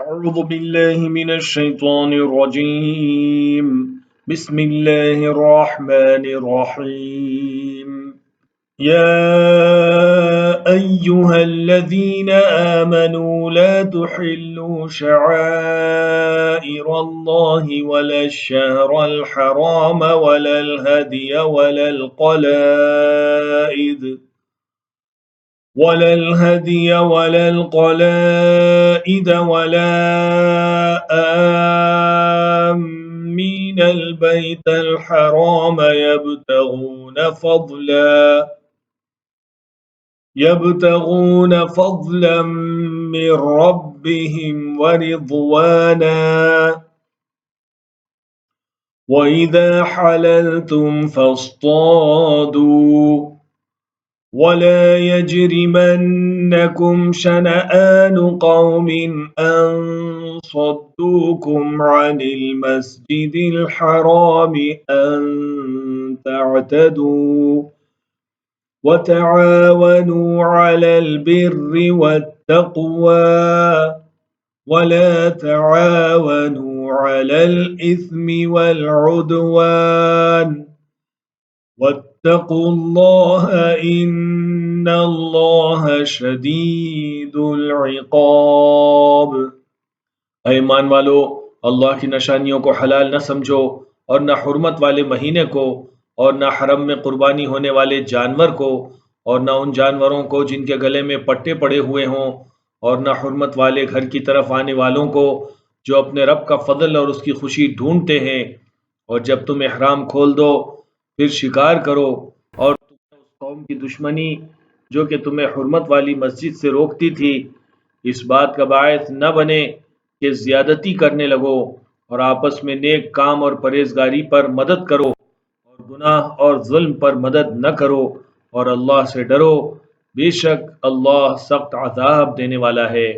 أعوذ بالله من الشيطان الرجيم بسم الله الرحمن الرحيم يا أيها الذين آمنوا لا تحلوا شعائر الله ولا الشهر الحرام ولا الهدي ولا القلائد ولا آمين البيت الحرام يبتغون فضلا من ربهم ورضوانا وإذا حللتم فاصطادوا ولا يجرمنكم شنآن قوم أن صدوكم عن المسجد الحرام أن تعتدوا وتعاونوا على البر والتقوى ولا تعاونوا على الإثم والعدوان واتقوا الله إن الله शदीद الइक़ाब। ऐ ईमान वालो, अल्लाह की निशानियों को हलाल न समझो और न हुर्मत वाले महीने को और न हरम में कुर्बानी होने वाले जानवर को और न उन जानवरों को जिनके गले में पट्टे पड़े हुए हों और न हुर्मत वाले घर की तरफ आने वालों को जो अपने रब का फजल और उसकी खुशी ढूंढते हैं। और जब तुम इहराम खोल दो फिर शिकार करो और तुम्हें उस कौम की दुश्मनी जो कि तुम्हें हुर्मत वाली मस्जिद से रोकती थी इस बात का बायस न बने कि ज़्यादती करने लगो और आपस में नेक काम और परहेजगारी पर मदद करो और गुनाह और जुल्म पर मदद न करो और अल्लाह से डरो, बेशक अल्लाह सख्त अज़ाब देने वाला है।